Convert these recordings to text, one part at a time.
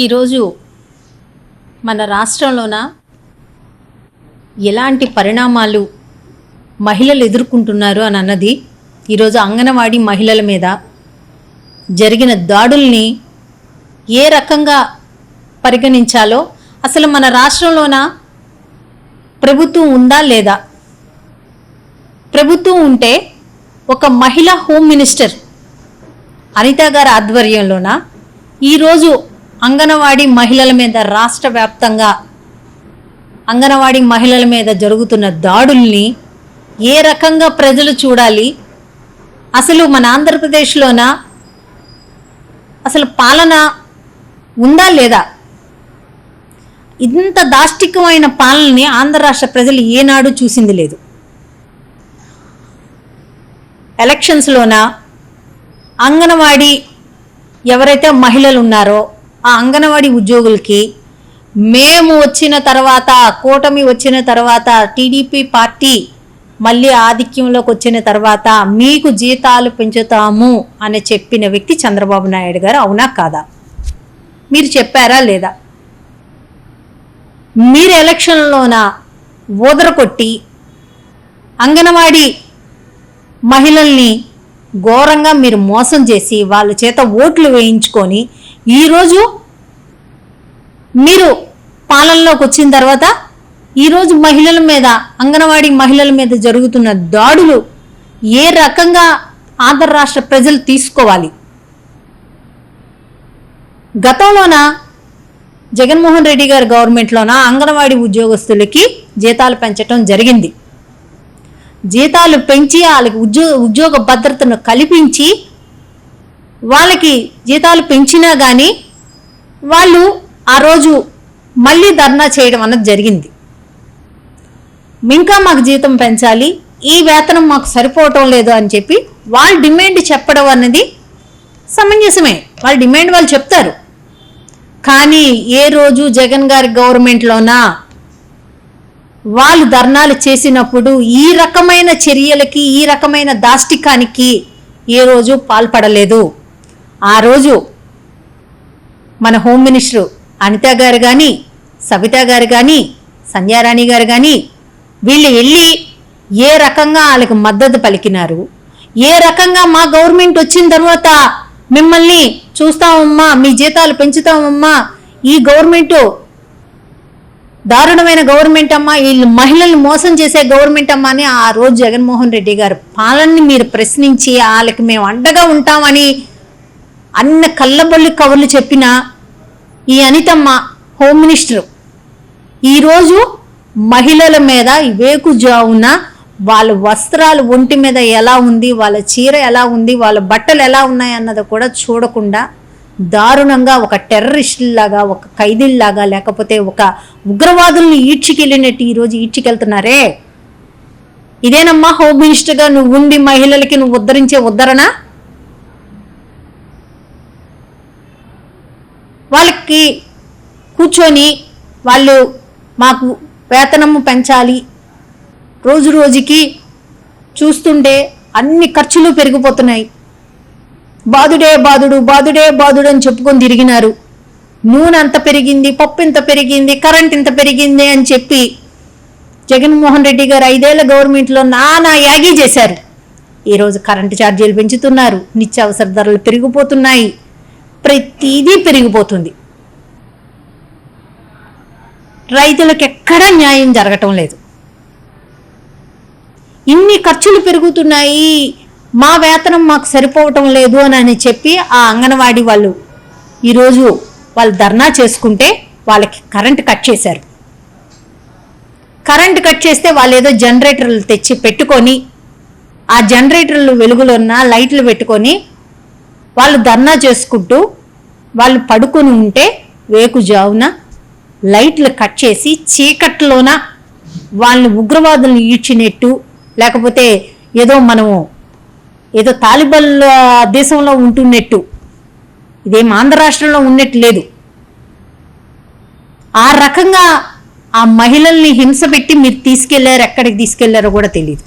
ఈరోజు మన రాష్ట్రంలోన ఎలాంటి పరిణామాలు మహిళలు ఎదుర్కొంటున్నారు అని అన్నది ఈరోజు అంగన్వాడీ మహిళల మీద జరిగిన దాడుల్ని ఏ రకంగా పరిగణించాలో, అసలు మన రాష్ట్రంలోన ప్రభుత్వం ఉందా లేదా, ప్రభుత్వం ఉంటే ఒక మహిళా హోమ్ మినిస్టర్ అనిత గారి ఆధ్వర్యంలోన ఈరోజు అంగన్వాడీ మహిళల మీద రాష్ట్ర వ్యాప్తంగా అంగన్వాడీ మహిళల మీద జరుగుతున్న దాడుల్ని ఏ రకంగా ప్రజలు చూడాలి, అసలు మన ఆంధ్రప్రదేశ్లోన అసలు పాలన ఉందా లేదా, ఇంత దాష్టికమైన పాలనని ఆంధ్ర రాష్ట్ర ప్రజలు ఏనాడు చూసింది లేదు. ఎలక్షన్స్లోన అంగన్వాడీ ఎవరైతే మహిళలు ఉన్నారో ఆ అంగన్వాడీ ఉద్యోగులకి మేము వచ్చిన తర్వాత, కూటమి వచ్చిన తర్వాత, టీడీపీ పార్టీ మళ్ళీ ఆధిక్యంలోకి వచ్చిన తర్వాత మీకు జీతాలు పెంచుతాము అని చెప్పిన వ్యక్తి చంద్రబాబు నాయుడు గారు. అవునా కాదా? మీరు చెప్పారా లేదా? మీరు ఎలక్షన్లోన ఊదరకొట్టి అంగన్వాడీ మహిళల్ని ఘోరంగా మీరు మోసం చేసి వాళ్ళ చేత ఓట్లు వేయించుకొని ఈరోజు మీరు పాలనలోకి వచ్చిన తర్వాత ఈరోజు మహిళల మీద, అంగన్వాడీ మహిళల మీద జరుగుతున్న దాడులు ఏ రకంగా ఆంధ్ర రాష్ట్ర ప్రజలు తీసుకోవాలి? గతంలోన జగన్మోహన్ రెడ్డి గారి గవర్నమెంట్లోన అంగన్వాడీ ఉద్యోగస్తులకి జీతాలు పెంచడం జరిగింది. జీతాలు పెంచి వాళ్ళకి ఉద్యోగ భద్రతను కల్పించి వాళ్ళకి జీతాలు పెంచినా కానీ వాళ్ళు ఆ రోజు మళ్ళీ ధర్నా చేయడం అన్నది జరిగింది. ఇంకా మాకు జీతం పెంచాలి, ఈ వేతనం మాకు సరిపోవటం లేదు అని చెప్పి వాళ్ళ డిమాండ్ చెప్పడం అన్నది సమంజసమే. వాళ్ళ డిమాండ్ వాళ్ళు చెప్తారు. కానీ ఏ రోజు జగన్ గారి గవర్నమెంట్లోనా వాళ్ళు ధర్నాలు చేసినప్పుడు ఈ రకమైన చర్యలకి, ఈ రకమైన దాష్టికానికి ఏ రోజు పాల్పడలేదు. ఆ రోజు మన హోమ్ మినిస్టర్ అనిత గారు కానీ, సబితా గారు కానీ, సంధ్యారాణి గారు కానీ వీళ్ళు వెళ్ళి ఏ రకంగా వాళ్ళకి మద్దతు పలికినారు, ఏ రకంగా మా గవర్నమెంట్ వచ్చిన తర్వాత మిమ్మల్ని చూస్తామమ్మా, మీ జీతాలు పెంచుతామమ్మా, ఈ గవర్నమెంట్ దారుణమైన గవర్నమెంట్ అమ్మా, వీళ్ళు మహిళల్ని మోసం చేసే గవర్నమెంట్ అమ్మా అని ఆ రోజు జగన్మోహన్ రెడ్డి గారు పాలనని మీరు ప్రశ్నించి వాళ్ళకి మేము అండగా ఉంటామని అన్న కళ్ళబొల్లి కవర్లు చెప్పిన ఈ అనితమ్మ హోమ్ మినిస్టర్ ఈరోజు మహిళల మీద వేకుజావున వాళ్ళ వస్త్రాలు ఒంటి మీద ఎలా ఉంది, వాళ్ళ చీర ఎలా ఉంది, వాళ్ళ బట్టలు ఎలా ఉన్నాయి అన్నది కూడా చూడకుండా దారుణంగా ఒక టెర్రరిస్టులాగా, ఒక ఖైదీల్లాగా, లేకపోతే ఒక ఉగ్రవాదుల్ని ఈడ్చికెళ్ళినట్టు ఈరోజు ఈడ్చికెళ్తున్నారే. ఇదేనమ్మా హోమ్ మినిస్టర్గా నువ్వు ఉండి మహిళలకి నువ్వు ఉద్ధరించే ఉద్ధరణ? వాళ్ళకి కూర్చొని వాళ్ళు మాకు వేతనము పెంచాలి, రోజు రోజుకి చూస్తుంటే అన్ని ఖర్చులు పెరిగిపోతున్నాయి, బాదుడే బాదుడు, బాదుడే బాదుడు అని చెప్పుకొని తిరిగినారు. నూనె అంత పెరిగింది, పప్పు ఇంత పెరిగింది, కరెంట్ ఇంత పెరిగింది అని చెప్పి జగన్మోహన్ రెడ్డి గారు 5 ఏళ్ల గవర్నమెంట్లో నానా యాగీ చేశారు. ఈరోజు కరెంటు ఛార్జీలు పెంచుతున్నారు, నిత్యావసర ధరలు పెరిగిపోతున్నాయి, ప్రతిదీ పెరిగిపోతుంది. రైతులకు ఎక్కడా న్యాయం జరగటం లేదు. ఇన్ని ఖర్చులు పెరుగుతున్నాయి, మా వేతనం మాకు సరిపోవటం లేదు అని చెప్పి ఆ అంగన్వాడీ వాళ్ళు ఈరోజు వాళ్ళు ధర్నా చేసుకుంటే వాళ్ళకి కరెంట్ కట్ చేశారు. కరెంట్ కట్ చేస్తే వాళ్ళు ఏదో జనరేటర్లు తెచ్చి పెట్టుకొని ఆ జనరేటర్లు వెలుగులో ఉన్న లైట్లు పెట్టుకొని వాళ్ళు ధర్నా చేసుకుంటూ వాళ్ళు పడుకొని ఉంటే వేకుజావున లైట్లు కట్ చేసి చీకట్లోన వాళ్ళని ఉగ్రవాదులను ఈడ్చినట్టు, లేకపోతే ఏదో మనము ఏదో తాలిబాన్ దేశంలో ఉంటున్నట్టు, ఇదేం ఆంధ్ర రాష్ట్రంలో ఉన్నట్టు లేదు. ఆ రకంగా ఆ మహిళల్ని హింస పెట్టి మీరు తీసుకెళ్లారు, ఎక్కడికి తీసుకెళ్లారో కూడా తెలియదు.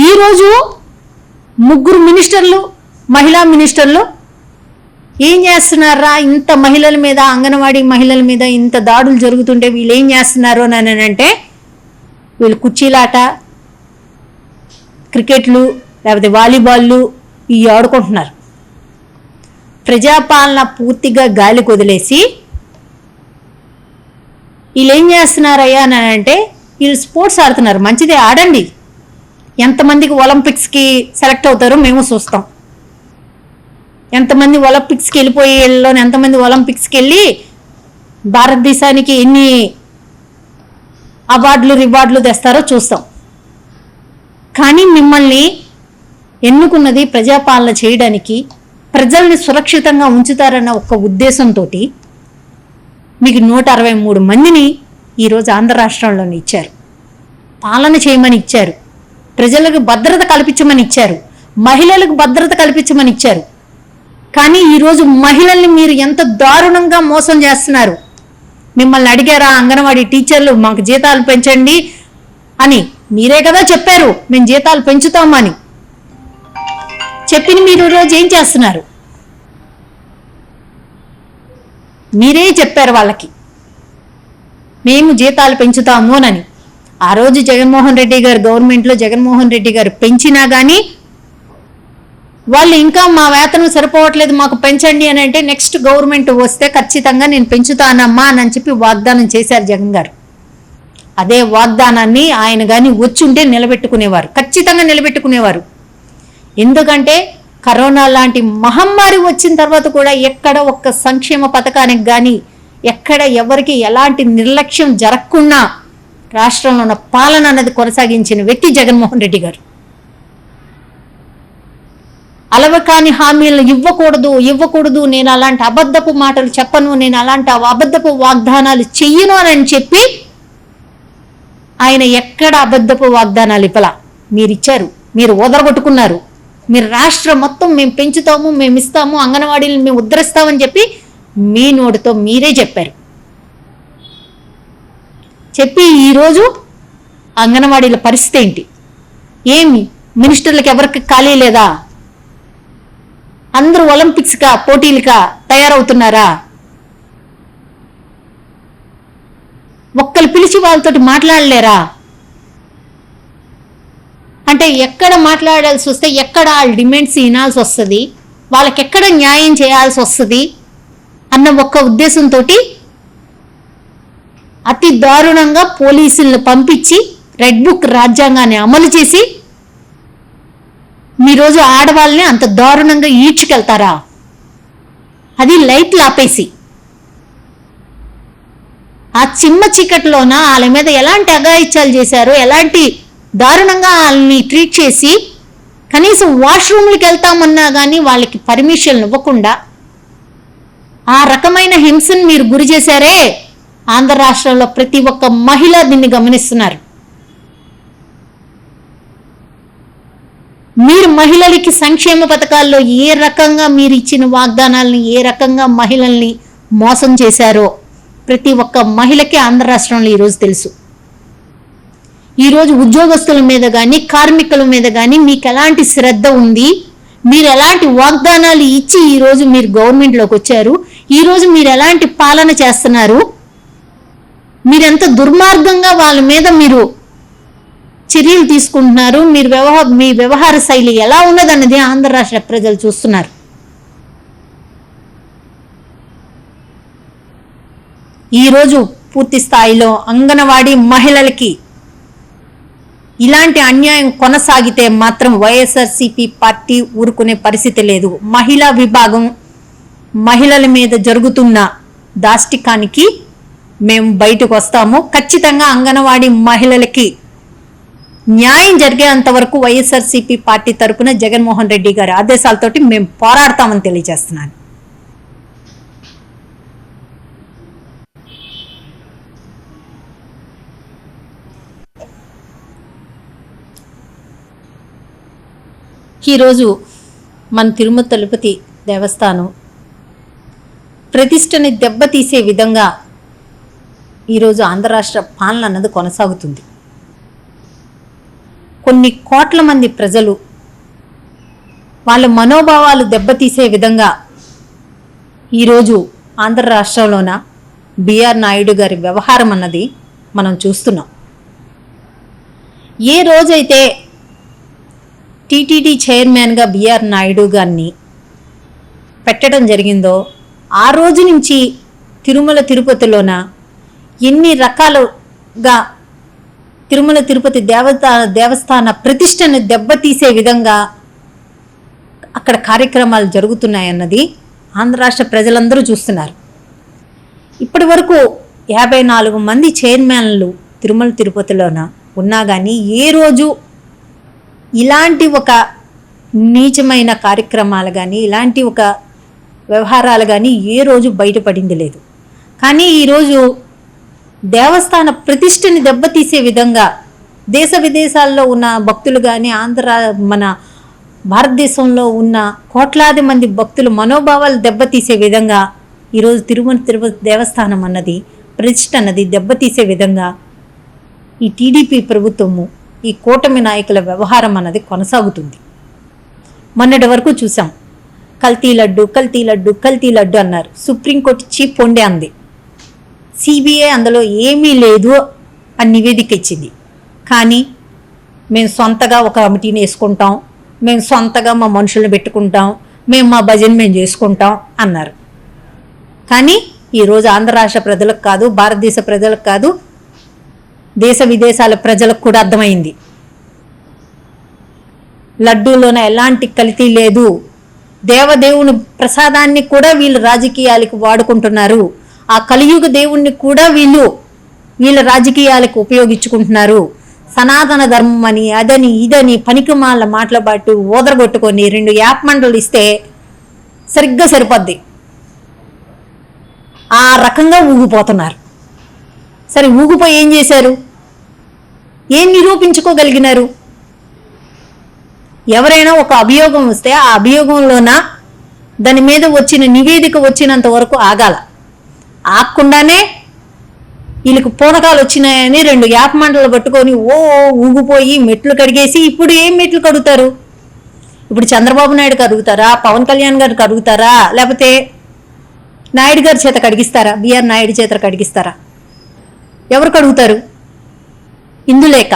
ఈరోజు 3 మినిస్టర్లు, మహిళా మినిస్టర్లు ఏం చేస్తున్నారా, ఇంత మహిళల మీద, అంగన్వాడీ మహిళల మీద ఇంత దాడులు జరుగుతుంటే వీళ్ళు ఏం చేస్తున్నారు అని అంటే వీళ్ళు కుర్చీలాట, క్రికెట్లు, లేకపోతే వాలీబాళ్ళు ఇవి ఆడుకుంటున్నారు. ప్రజాపాలన పూర్తిగా గాలికి వదిలేసి వీళ్ళు ఏం చేస్తున్నారయ్యా అని అంటే వీళ్ళు స్పోర్ట్స్ ఆడుతున్నారు. మంచిదే, ఆడండి. ఎంతమందికి ఒలింపిక్స్కి సెలెక్ట్ అవుతారో మేము చూస్తాం. ఎంతమంది ఒలింపిక్స్కి వెళ్ళిపోయి ఎంతమంది ఒలింపిక్స్కి వెళ్ళి భారతదేశానికి ఎన్ని అవార్డులు రివార్డులు తెస్తారో చూస్తాం. కానీ మిమ్మల్ని ఎన్నుకున్నది ప్రజాపాలన చేయడానికి, ప్రజల్ని సురక్షితంగా ఉంచుతారన్న ఒక ఉద్దేశంతో మీకు 163 మందిని ఈరోజు ఆంధ్ర రాష్ట్రంలోని ఇచ్చారు. పాలన చేయమని ఇచ్చారు, ప్రజలకు భద్రత కల్పించమని ఇచ్చారు, మహిళలకు భద్రత కల్పించమని ఇచ్చారు. కానీ ఈరోజు మహిళల్ని మీరు ఎంత దారుణంగా మోసం చేస్తున్నారు. మిమ్మల్ని అడిగారా అంగన్వాడీ టీచర్లు మాకు జీతాలు పెంచండి అని? మీరే కదా చెప్పారు మేము జీతాలు పెంచుతామని. చెప్పిన మీరు ఈరోజు ఏం చేస్తున్నారు? మీరే చెప్పారు వాళ్ళకి మేము జీతాలు పెంచుతాము అని. ఆ రోజు జగన్మోహన్ రెడ్డి గారు గవర్నమెంట్లో జగన్మోహన్ రెడ్డి గారు పెంచినా కానీ వాళ్ళు ఇంకా మా వేతనం సరిపోవట్లేదు మాకు పెంచండి అని అంటే నెక్స్ట్ గవర్నమెంట్ వస్తే ఖచ్చితంగా నేను పెంచుతానమ్మా అని చెప్పి వాగ్దానం చేశారు జగన్ గారు. అదే వాగ్దానాన్ని ఆయన కానీ వచ్చుంటే నిలబెట్టుకునేవారు, ఖచ్చితంగా నిలబెట్టుకునేవారు. ఎందుకంటే కరోనా లాంటి మహమ్మారి వచ్చిన తర్వాత కూడా ఎక్కడ ఒక్క సంక్షేమ పథకానికి కానీ ఎక్కడ ఎవరికి ఎలాంటి నిర్లక్ష్యం జరగకుండా రాష్ట్రంలో ఉన్న పాలన అన్నది కొనసాగించిన వ్యక్తి జగన్మోహన్ రెడ్డి గారు. అలవకాని హామీలను ఇవ్వకూడదు, నేను అలాంటి అబద్ధపు మాటలు చెప్పను, నేను అలాంటి అబద్ధపు వాగ్దానాలు చెయ్యను అని చెప్పి ఆయన ఎక్కడ అబద్ధపు వాగ్దానాలు ఇవ్వలా. మీరు ఇచ్చారు, మీరు ఓదరగొట్టుకున్నారు. మీరు రాష్ట్రం మొత్తం మేము పెంచుతాము, మేము ఇస్తాము, అంగన్వాడీలను మేము ఉద్ధరిస్తామని చెప్పి మీ నోటితో మీరే చెప్పారు. చెప్పి ఈరోజు అంగన్వాడీల పరిస్థితి ఏంటి? ఏమి మినిస్టర్లకు ఎవరికి ఖాళీ లేదా? అందరూ ఒలింపిక్స్గా పోటీలుగా తయారవుతున్నారా? ఒక్కరు పిలిచి వాళ్ళతోటి మాట్లాడలేరా? అంటే ఎక్కడ మాట్లాడాల్సి వస్తే ఎక్కడ వాళ్ళ డిమాండ్స్ వినాల్సి వస్తుంది, వాళ్ళకి ఎక్కడ న్యాయం చేయాల్సి వస్తుంది అన్న ఒక్క ఉద్దేశంతో అతి దారుణంగా పోలీసులను పంపించి రెడ్ బుక్ రాజ్యాంగాన్ని అమలు చేసి మీరోజు ఆడవాళ్ళని అంత దారుణంగా ఈడ్చుకెళ్తారా? అది లైట్లు ఆపేసి ఆ చిమ్మ చీకటిలోన వాళ్ళ మీద ఎలాంటి అఘాయిత్యాలు చేశారో, ఎలాంటి దారుణంగా వాళ్ళని ట్రీట్ చేసి కనీసం వాష్రూమ్లకి వెళ్తామన్నా కానీ వాళ్ళకి పర్మిషన్ ఇవ్వకుండా ఆ రకమైన హింసను మీరు గురి చేశారే. ఆంధ్ర రాష్ట్రంలో ప్రతి ఒక్క మహిళ దీన్ని గమనిస్తున్నారు. మీరు మహిళలకి సంక్షేమ పథకాల్లో ఏ రకంగా మీరు ఇచ్చిన వాగ్దానాలను, ఏ రకంగా మహిళల్ని మోసం చేశారో ప్రతి ఒక్క మహిళకి ఆంధ్ర రాష్ట్రంలో ఈరోజు తెలుసు. ఈరోజు ఉద్యోగస్తుల మీద కానీ కార్మికుల మీద కానీ మీకు ఎలాంటి శ్రద్ధ ఉంది, మీరు ఎలాంటి వాగ్దానాలు ఇచ్చి ఈరోజు మీరు గవర్నమెంట్లోకి వచ్చారు, ఈరోజు మీరు ఎలాంటి పాలన చేస్తున్నారు, మీరెంత దుర్మార్గంగా వాళ్ళ మీద మీరు చర్యలు తీసుకుంటున్నారు, మీ వ్యవహార శైలి ఎలా ఉన్నదన్నది ఆంధ్ర రాష్ట్ర ప్రజలు చూస్తున్నారు. ఈరోజు పూర్తి స్థాయిలో అంగన్వాడీ మహిళలకి ఇలాంటి అన్యాయం కొనసాగితే మాత్రం వైఎస్ఆర్సీపీ పార్టీ ఊరుకునే పరిస్థితి లేదు. మహిళా విభాగం మహిళల మీద జరుగుతున్న దాష్టికానికి మేము బయటకు వస్తాము. ఖచ్చితంగా అంగన్వాడీ మహిళలకి న్యాయం జరిగేంత వరకు వైఎస్ఆర్సీపీ పార్టీ తరపున జగన్మోహన్ రెడ్డి గారి ఆదేశాలతోటి మేము పోరాడతామని తెలియజేస్తున్నాను. ఈరోజు మన తిరుమల తిరుపతి దేవస్థానం ప్రతిష్టని దెబ్బతీసే విధంగా ఈరోజు ఆంధ్ర రాష్ట్ర పాలన అన్నది కొనసాగుతుంది. కొన్ని కోట్ల మంది ప్రజలు వాళ్ళ మనోభావాలు దెబ్బతీసే విధంగా ఈరోజు ఆంధ్ర రాష్ట్రంలోన బిఆర్ నాయుడు గారి వ్యవహారం అన్నది మనం చూస్తున్నాం. ఏ రోజైతే టీటీడీ చైర్మన్గా బిఆర్ నాయుడు గారిని పెట్టడం జరిగిందో ఆ రోజు నుంచి తిరుమల తిరుపతిలోన ఎన్ని రకాలుగా తిరుమల తిరుపతి దేవస్థాన ప్రతిష్టను దెబ్బతీసే విధంగా అక్కడ కార్యక్రమాలు జరుగుతున్నాయన్నది ఆంధ్ర రాష్ట్ర ప్రజలందరూ చూస్తున్నారు. ఇప్పటి వరకు 54 మంది చైర్మన్లు తిరుమల తిరుపతిలోన ఉన్నా కానీ ఏ రోజు ఇలాంటి ఒక నీచమైన కార్యక్రమాలు కానీ ఇలాంటి ఒక వ్యవహారాలు కానీ ఏ రోజు బయటపడింది లేదు. కానీ ఈరోజు దేవస్థాన ప్రతిష్టని దెబ్బతీసే విధంగా దేశ విదేశాల్లో ఉన్న భక్తులు కానీ మన భారతదేశంలో ఉన్న కోట్లాది మంది భక్తుల మనోభావాలు దెబ్బతీసే విధంగా ఈరోజు తిరుమల తిరుపతి దేవస్థానం అన్నది ప్రతిష్ట అన్నది దెబ్బతీసే విధంగా ఈ టీడీపీ ప్రభుత్వము ఈ కూటమి నాయకుల వ్యవహారం అన్నది కొనసాగుతుంది. మొన్నటి వరకు చూసాం, కల్తీ లడ్డు కల్తీ లడ్డు కల్తీ లడ్డు అన్నారు. సుప్రీంకోర్టు చీఫ్ పొండే అంది. సిబిఐ అందులో ఏమీ లేదు అని నివేదిక ఇచ్చింది. కానీ మేము సొంతగా ఒక కమిటీని వేసుకుంటాం, మేము సొంతగా మా మనుషులను పెట్టుకుంటాం, మేము మా భజన మేము చేసుకుంటాం అన్నారు. కానీ ఈరోజు ఆంధ్ర రాష్ట్ర ప్రజలకు కాదు, భారతదేశ ప్రజలకు కాదు, దేశ విదేశాల ప్రజలకు కూడా అర్థమైంది లడ్డూలోన ఎలాంటి కల్తీ లేదు. దేవదేవుని ప్రసాదాన్ని కూడా వీళ్ళు రాజకీయాలకు వాడుకుంటున్నారు. ఆ కలియుగ దేవుణ్ణి కూడా వీళ్ళ రాజకీయాలకు ఉపయోగించుకుంటున్నారు. సనాతన ధర్మం అని అదని ఇదని పనికిమాల మాటల బాటు ఓదరగొట్టుకొని 2 యాప్ మండలు ఇస్తే సరిగ్గా సరిపోద్ది. ఆ రకంగా ఊగిపోతున్నారు. సరే, ఊగిపోయి ఏం చేశారు? ఏం నిరూపించుకోగలిగినారు? ఎవరైనా ఒక అభియోగం వస్తే ఆ అభియోగంలోన దాని మీద వచ్చిన నివేదిక వచ్చినంత వరకు ఆగాల. ఆగకుండానే వీళ్ళకి పూనకాలు వచ్చినాయని 2 యాప్ మంటలు పట్టుకొని ఊగిపోయి మెట్లు కడిగేసి ఇప్పుడు ఏం మెట్లు కడుగుతారు? ఇప్పుడు చంద్రబాబు నాయుడు కడుగుతారా? పవన్ కళ్యాణ్ గారు కడుగుతారా? లేకపోతే నాయుడు గారి చేత కడిగిస్తారా? బిఆర్ నాయుడు చేత కడిగిస్తారా? ఎవరు కడుగుతారు? ఇందులేక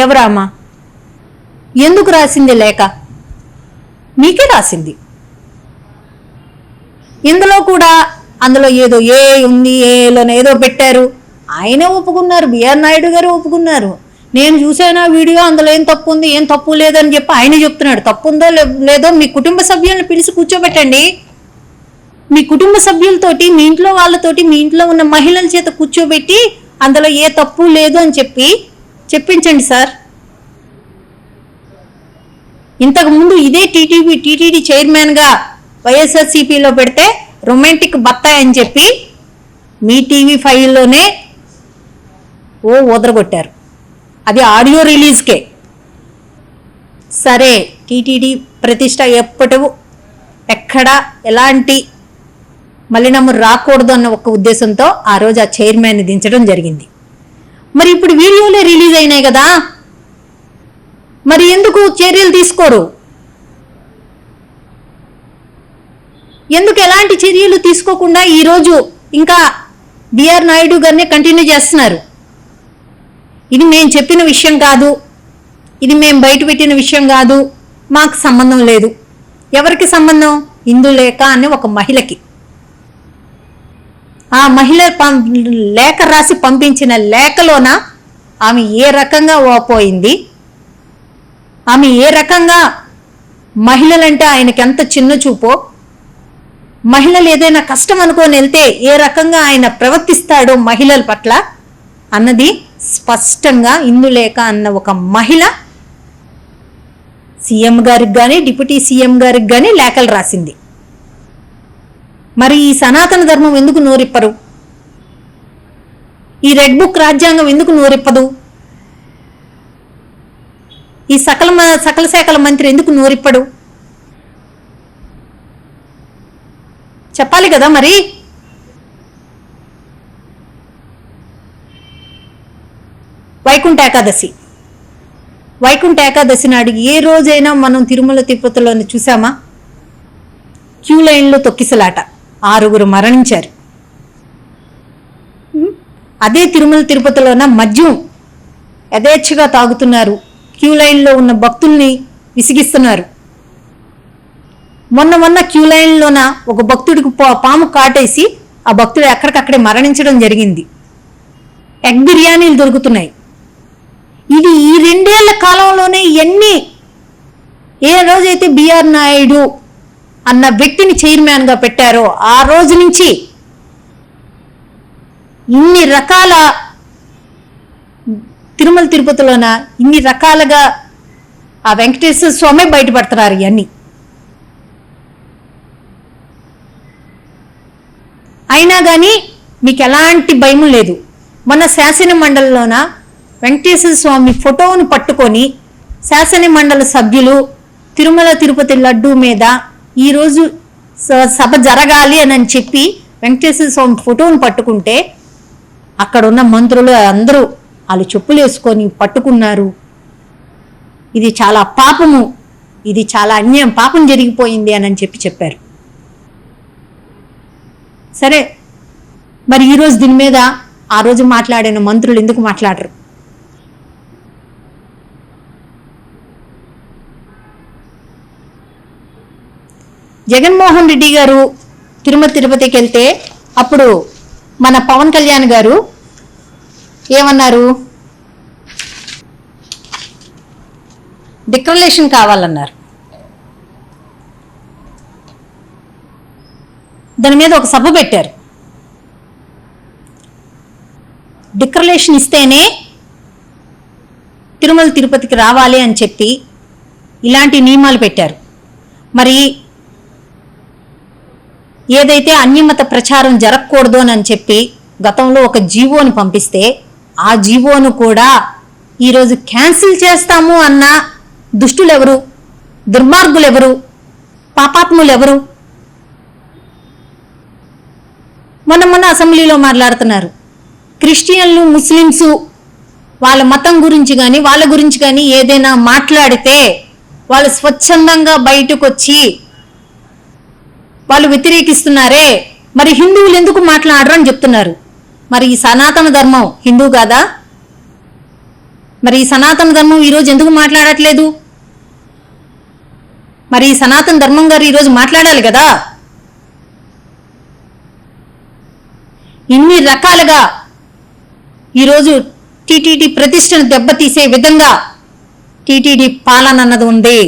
ఎవరామా? ఎందుకు రాసింది లేక? మీకే రాసింది. ఇందులో కూడా అందులో ఏదో ఏ ఉంది, ఏలోనే ఏదో పెట్టారు. ఆయనే ఒప్పుకున్నారు, బిఆర్ నాయుడు గారు ఒప్పుకున్నారు. నేను చూసాను వీడియో, అందులో ఏం తప్పు ఉంది, ఏం తప్పు లేదని చెప్పి ఆయన చెప్తున్నాడు. తప్పు ఉందో లేదో మీ కుటుంబ సభ్యులను పిలిచి కూర్చోబెట్టండి. మీ కుటుంబ సభ్యులతోటి, మీ ఇంట్లో వాళ్ళతోటి, మీ ఇంట్లో ఉన్న మహిళల చేత కూర్చోబెట్టి అందులో ఏ తప్పు లేదు అని చెప్పించండి సార్. ఇంతకుముందు ఇదే టీటీడీ చైర్మన్గా వైఎస్ఆర్సీపీలో పెడితే రొమాంటిక్ బత్తాయి అని చెప్పి మీ టీవీ ఫైల్లోనే వదరగొట్టారు. అది ఆడియో రిలీజ్కే. సరే, టీటీడీ ప్రతిష్ట ఎక్కడా ఎలాంటి మలినము రాకూడదు అన్న ఒక ఉద్దేశంతో ఆ రోజు ఆ చైర్మన్ని దించడం జరిగింది. మరి ఇప్పుడు వీడియోలే రిలీజ్ అయినాయి కదా, మరి ఎందుకు చర్యలు తీసుకోరు? ఎందుకు ఎలాంటి చర్యలు తీసుకోకుండా ఈరోజు ఇంకా బిఆర్ నాయుడు గారిని కంటిన్యూ చేస్తున్నారు? ఇది మేము చెప్పిన విషయం కాదు, ఇది మేము బయట పెట్టిన విషయం కాదు, మాకు సంబంధం లేదు. ఎవరికి సంబంధం? ఇందులేక అనే ఒక మహిళకి. ఆ మహిళ లేఖ రాసి పంపించిన లేఖలోన ఆమె ఏ రకంగా ఓపోయింది, ఆమె ఏ రకంగా మహిళలంటే ఆయనకి ఎంత చిన్న చూపో, మహిళలు ఏదైనా కష్టం అనుకొని వెళ్తే ఏ రకంగా ఆయన ప్రవర్తిస్తాడో మహిళల పట్ల అన్నది స్పష్టంగా ఇందులేక అన్న ఒక మహిళ సీఎం గారికి కానీ డిప్యూటీ సీఎం గారికి కానీ లేఖలు రాసింది. మరి ఈ సనాతన ధర్మం ఎందుకు నోరిప్పరు? ఈ రెడ్ బుక్ రాజ్యాంగం ఎందుకు నోరిప్పదు? ఈ సకల శాఖల మంత్రి ఎందుకు నోరిప్పడు? చెప్పాలి కదా. మరి వైకుంఠ ఏకాదశి నాడు ఏ రోజైనా మనం తిరుమల తిరుపతిలోని చూసామా? క్యూ లైన్లో తొక్కిసలాట. 6 మరణించారు. అదే తిరుమల తిరుపతిలోన మద్యం యథేచ్ఛగా తాగుతున్నారు. క్యూ లైన్లో ఉన్న భక్తుల్ని విసిగిస్తున్నారు. మొన్న క్యూ లైన్లోన ఒక భక్తుడికి పాము కాటేసి ఆ భక్తుడు ఎక్కడికక్కడే మరణించడం జరిగింది. ఎగ్ బిర్యానీలు దొరుకుతున్నాయి. ఇది ఈ 2 ఏళ్ల కాలంలోనే ఎన్ని, ఏ రోజైతే బిఆర్ నాయుడు అన్న వ్యక్తిని చైర్మన్గా పెట్టారో ఆ రోజు నుంచి ఇన్ని రకాల తిరుమల తిరుపతిలోన ఇన్ని రకాలుగా ఆ వెంకటేశ్వర స్వామి బయటపడుతున్నారు. ఇవన్నీ అయినా కానీ మీకు ఎలాంటి భయం లేదు. మన శాసన మండలిలోన వెంకటేశ్వర స్వామి ఫోటోను పట్టుకొని శాసన మండలి సభ్యులు తిరుమల తిరుపతి లడ్డూ మీద ఈరోజు సభ జరగాలి అని చెప్పి వెంకటేశ్వర స్వామి ఫోటోను పట్టుకుంటే అక్కడ ఉన్న మంత్రులు అందరూ వాళ్ళు చెప్పులు వేసుకొని పట్టుకున్నారు. ఇది చాలా పాపము, ఇది చాలా అన్యాయం, పాపం జరిగిపోయింది అని చెప్పారు. సరే, మరి ఈరోజు దీని మీద ఆ రోజు మాట్లాడిన మంత్రులు ఎందుకు మాట్లాడరు? జగన్మోహన్ రెడ్డి గారు తిరుమల తిరుపతికి వెళ్తే అప్పుడు మన పవన్ కళ్యాణ్ గారు ఏమన్నారు? డిక్లరేషన్ కావాలన్నారు. దాని మీద ఒక సభ పెట్టారు. డిక్లరేషన్ ఇస్తేనే తిరుమల తిరుపతికి రావాలి అని చెప్పి ఇలాంటి నియమాలు పెట్టారు. మరి ఏదైతే అన్యమత ప్రచారం జరగకూడదు అని చెప్పి గతంలో ఒక జీవోను పంపిస్తే ఆ జీవోను కూడా ఈరోజు క్యాన్సిల్ చేస్తాము అన్న దుష్టులు ఎవరు? దుర్మార్గులు ఎవరు? పాపాత్ములు ఎవరు? మొన్న అసెంబ్లీలో మాట్లాడుతున్నారు. క్రిస్టియన్లు, ముస్లిమ్స్ వాళ్ళ మతం గురించి కానీ వాళ్ళ గురించి కానీ ఏదైనా మాట్లాడితే వాళ్ళు స్వచ్ఛందంగా బయటకు వచ్చి వాళ్ళు వ్యతిరేకిస్తున్నారే, మరి హిందువులు ఎందుకు మాట్లాడరు అని చెప్తున్నారు. మరి ఈ సనాతన ధర్మం హిందూ కాదా? మరి ఈ సనాతన ధర్మం ఈరోజు ఎందుకు మాట్లాడట్లేదు? మరి ఈ సనాతన ధర్మం గారు ఈరోజు మాట్లాడాలి కదా. ఇన్ని రకాలుగా ఈరోజు టీటీడీ ప్రతిష్టను దెబ్బతీసే విధంగా టీటీడీ పాలన అన్నది ఉంది.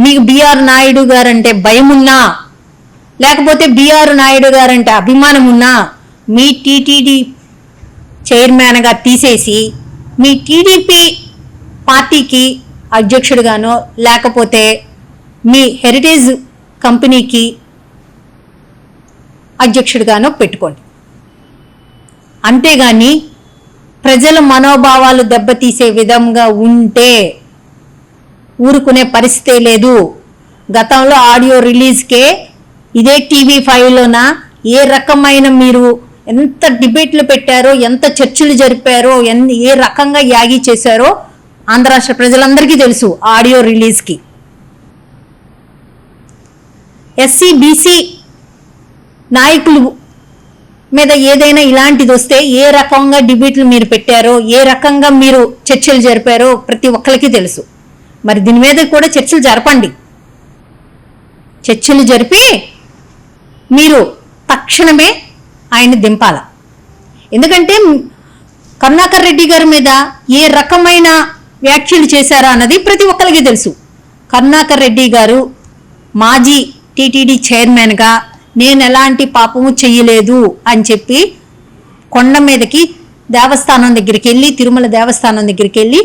మీకు బిఆర్ నాయుడు గారంటే భయం ఉన్నా, లేకపోతే బిఆర్ నాయుడు గారంటే అభిమానం ఉన్నా, మీ టీటీడీ చైర్మన్గా తీసేసి మీ టీడీపీ పార్టీకి అధ్యక్షుడిగానో లేకపోతే మీ హెరిటేజ్ కంపెనీకి అధ్యక్షుడిగానో పెట్టుకోండి. అంతేగాని ప్రజల మనోభావాలు దెబ్బతీసే విధంగా ఉంటే ఊరుకునే పరిస్థితే లేదు. గతంలో ఆడియో రిలీజ్కే ఇదే TV5లోన ఏ రకమైన మీరు ఎంత డిబేట్లు పెట్టారో, ఎంత చర్చలు జరిపారో, ఏ రకంగా యాగి చేశారో ఆంధ్ర రాష్ట్ర ప్రజలందరికీ తెలుసు. ఆడియో రిలీజ్కి ఎస్సీ బీసీ నాయకులు మీద ఏదైనా ఇలాంటిది వస్తే ఏ రకంగా డిబేట్లు మీరు పెట్టారో, ఏ రకంగా మీరు చర్చలు జరిపారో ప్రతి ఒక్కరికి తెలుసు. మరి దీని మీద కూడా చర్చలు జరపండి. చర్చలు జరిపి మీరు తక్షణమే ఆయన్ని దింపాల. ఎందుకంటే కరుణాకర్ రెడ్డి గారి మీద ఏ రకమైన వ్యాఖ్యలు చేశారా అన్నది ప్రతి ఒక్కరికి తెలుసు. కరుణాకర్ రెడ్డి గారు మాజీ టీటీడీ చైర్మన్గా నేను ఎలాంటి పాపము చెయ్యలేదు అని చెప్పి కొండ మీదకి దేవస్థానం దగ్గరికి వెళ్ళి, తిరుమల దేవస్థానం దగ్గరికి వెళ్ళి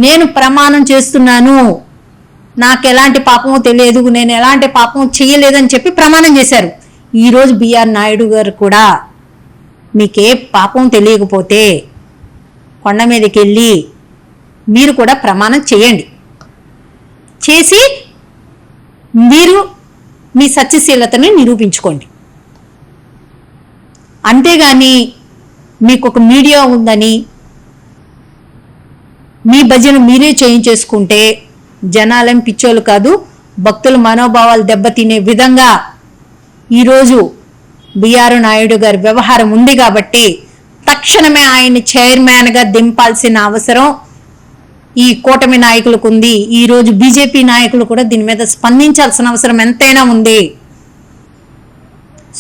నేను ప్రమాణం చేస్తున్నాను, నాకు ఎలాంటి పాపము తెలియదు, నేను ఎలాంటి పాపము చెయ్యలేదని చెప్పి ప్రమాణం చేశారు. ఈరోజు బిఆర్ నాయుడు గారు కూడా మీకే పాపం తెలియకపోతే కొండ మీదకి వెళ్ళి మీరు కూడా ప్రమాణం చేయండి. చేసి మీరు మీ సత్యశీలతని నిరూపించుకోండి. అంతేగాని మీకు ఒక మీడియా ఉందని మీ భజన మీరే చేయించేసుకుంటే జనాలేం పిచ్చోళ్ళు కాదు. భక్తుల మనోభావాలు దెబ్బతినే విధంగా ఈరోజు బిఆర్ నాయుడు గారి వ్యవహారం ఉంది కాబట్టి తక్షణమే ఆయన్ని చైర్మన్గా దింపాల్సిన అవసరం ఈ కూటమి నాయకులకు ఉంది. ఈరోజు బీజేపీ నాయకులు కూడా దీని మీద స్పందించాల్సిన అవసరం ఎంతైనా ఉంది.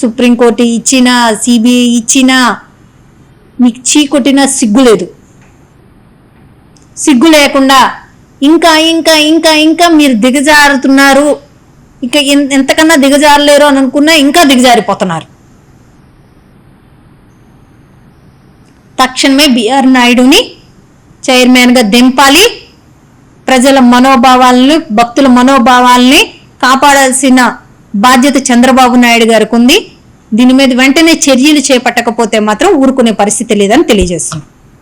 సుప్రీంకోర్టు ఇచ్చినా, సిబిఐ ఇచ్చినా మీకు చీకొట్టినా సిగ్గు లేదు. సిగ్గు లేకుండా ఇంకా ఇంకా ఇంకా ఇంకా మీరు దిగజారుతున్నారు. ఇంకా ఎంతకన్నా దిగజారలేరు అని అనుకున్నా ఇంకా దిగజారిపోతున్నారు. తక్షణమే బిఆర్ నాయుడుని చైర్మన్గా దింపాలి. ప్రజల మనోభావాలని, భక్తుల మనోభావాల్ని కాపాడాల్సిన బాధ్యత చంద్రబాబు నాయుడు గారికి ఉంది. దీని మీద వెంటనే చర్యలు చేపట్టకపోతే మాత్రం ఊరుకునే పరిస్థితి లేదని తెలియజేస్తుంది.